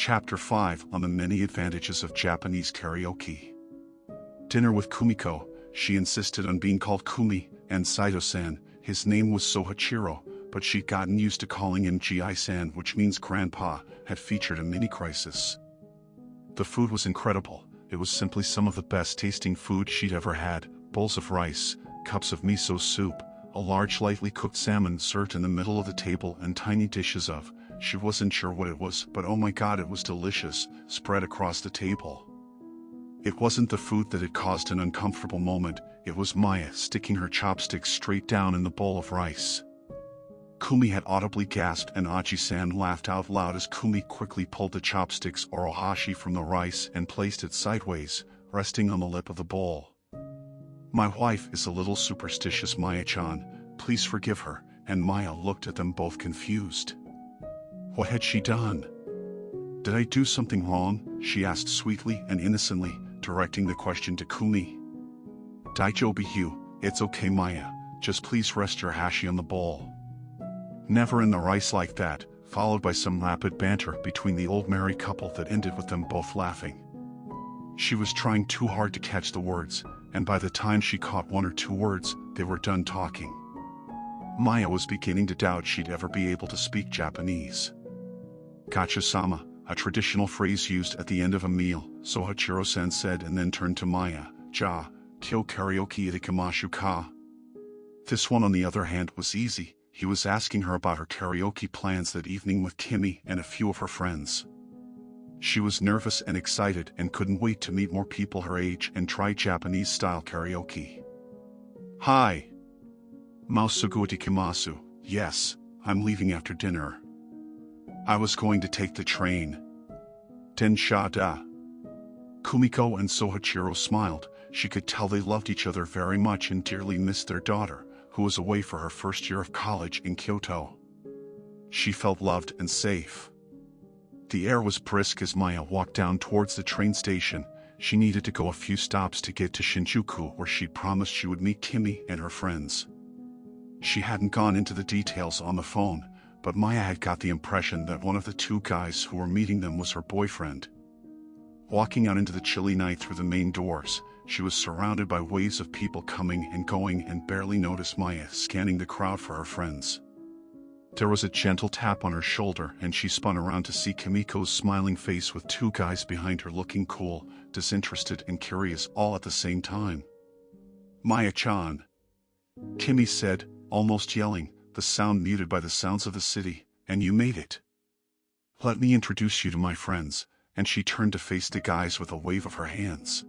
Chapter 5 on the many advantages of Japanese karaoke. Dinner with Kumiko. She insisted on being called Kumi, and Saito-san, his name was Sohachiro, but she'd gotten used to calling him Gi-san, which means grandpa, had featured a mini-crisis. The food was incredible. It was simply some of the best tasting food she'd ever had. Bowls of rice, cups of miso soup, a large lightly cooked salmon served in the middle of the table, and tiny dishes of, she wasn't sure what it was, but oh my god, it was delicious, spread across the table. It wasn't the food that had caused an uncomfortable moment, it was Maya sticking her chopsticks straight down in the bowl of rice. Kumi had audibly gasped, and Aji-san laughed out loud as Kumi quickly pulled the chopsticks or ohashi from the rice and placed it sideways, resting on the lip of the bowl. My wife is a little superstitious, Maya-chan, please forgive her, and Maya looked at them both confused. What had she done? Did I do something wrong? She asked sweetly and innocently, directing the question to Kumi. Daijobu, it's okay Maya, just please rest your hashi on the bowl. Never in the rice like that, followed by some rapid banter between the old married couple that ended with them both laughing. She was trying too hard to catch the words, and by the time she caught one or two words, they were done talking. Maya was beginning to doubt she'd ever be able to speak Japanese. Gacha-sama, a traditional phrase used at the end of a meal, Sohachiro-san said, and then turned to Maya. Ja, kyo karaoke itakimashu ka? This one on the other hand was easy. He was asking her about her karaoke plans that evening with Kimi and a few of her friends. She was nervous and excited and couldn't wait to meet more people her age and try Japanese-style karaoke. Hi. Mausugu itakimasu. Yes, I'm leaving after dinner. I was going to take the train. Densha da. Kumiko and Sohachiro smiled. She could tell they loved each other very much and dearly missed their daughter, who was away for her first year of college in Kyoto. She felt loved and safe. The air was brisk as Maya walked down towards the train station. She needed to go a few stops to get to Shinjuku, where she'd promised she would meet Kimi and her friends. She hadn't gone into the details on the phone, but Maya had got the impression that one of the two guys who were meeting them was her boyfriend. Walking out into the chilly night through the main doors, she was surrounded by waves of people coming and going and barely noticed Maya scanning the crowd for her friends. There was a gentle tap on her shoulder and she spun around to see Kimiko's smiling face with two guys behind her looking cool, disinterested and curious all at the same time. Maya-chan. Kimi said, almost yelling, the sound muted by the sounds of the city, and you made it. Let me introduce you to my friends, and she turned to face the guys with a wave of her hands.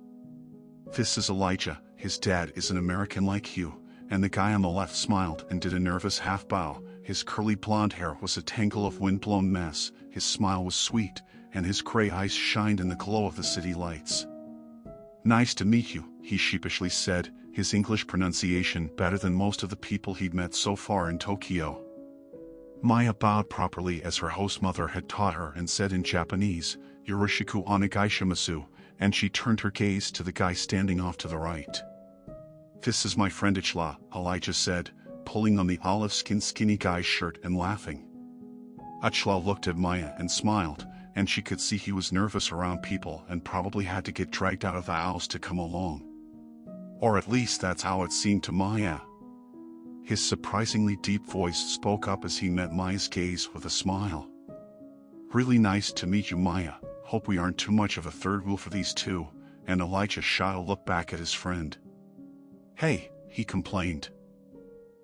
This is Elijah, his dad is an American like you, and the guy on the left smiled and did a nervous half bow. His curly blonde hair was a tangle of wind-blown mess, his smile was sweet, and his gray eyes shined in the glow of the city lights. Nice to meet you, he sheepishly said, his English pronunciation better than most of the people he'd met so far in Tokyo. Maya bowed properly as her host mother had taught her and said in Japanese, Yoroshiku onegaishimasu, and she turned her gaze to the guy standing off to the right. This is my friend Ichla, Elijah said, pulling on the olive-skinned skinny guy's shirt and laughing. Ichla looked at Maya and smiled, and she could see he was nervous around people and probably had to get dragged out of the house to come along. Or at least that's how it seemed to Maya. His surprisingly deep voice spoke up as he met Maya's gaze with a smile. Really nice to meet you, Maya. Hope we aren't too much of a third wheel for these two, and Elijah shot a look back at his friend. Hey, he complained.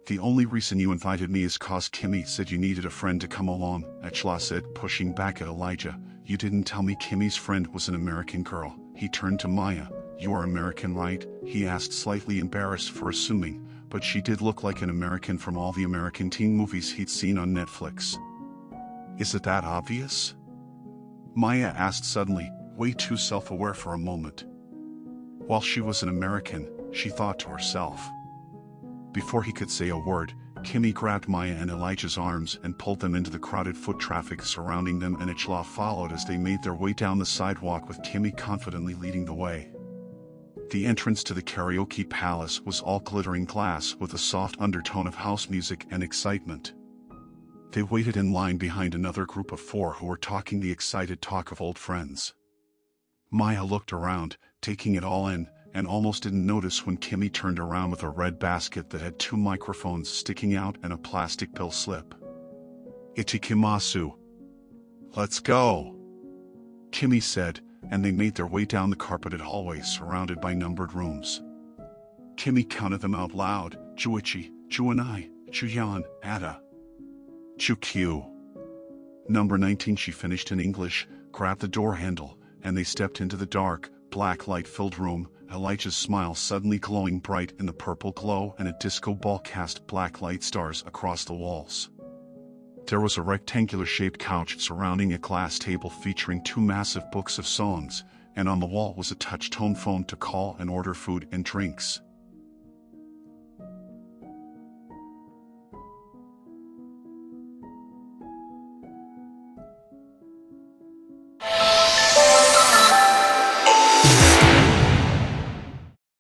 The only reason you invited me is cause Kimi said you needed a friend to come along, Ichla said, pushing back at Elijah. You didn't tell me Kimi's friend was an American girl. He turned to Maya. You are American, right? He asked, slightly embarrassed for assuming, but she did look like an American from all the American teen movies he'd seen on Netflix. Is it that obvious? Maya asked suddenly, way too self-aware for a moment. While she was an American, she thought to herself. Before he could say a word, Kimi grabbed Maya and Elijah's arms and pulled them into the crowded foot traffic surrounding them, and Ichla followed as they made their way down the sidewalk with Kimi confidently leading the way. The entrance to the karaoke palace was all glittering glass with a soft undertone of house music and excitement. They waited in line behind another group of 4 who were talking the excited talk of old friends. Maya looked around, taking it all in, and almost didn't notice when Kimmy turned around with a red basket that had 2 microphones sticking out and a plastic pill slip. "Itikimasu. Let's go," Kimmy said, and they made their way down the carpeted hallway surrounded by numbered rooms. Kimmy counted them out loud: Juichi, Juanai, Chuyan, Ada, Chukyu. Number 19, she finished in English, grabbed the door handle, and they stepped into the dark, black light-filled room, Elijah's smile suddenly glowing bright in the purple glow, and a disco ball cast black light stars across the walls. There was a rectangular-shaped couch surrounding a glass table featuring 2 massive books of songs, and on the wall was a touch-tone phone to call and order food and drinks.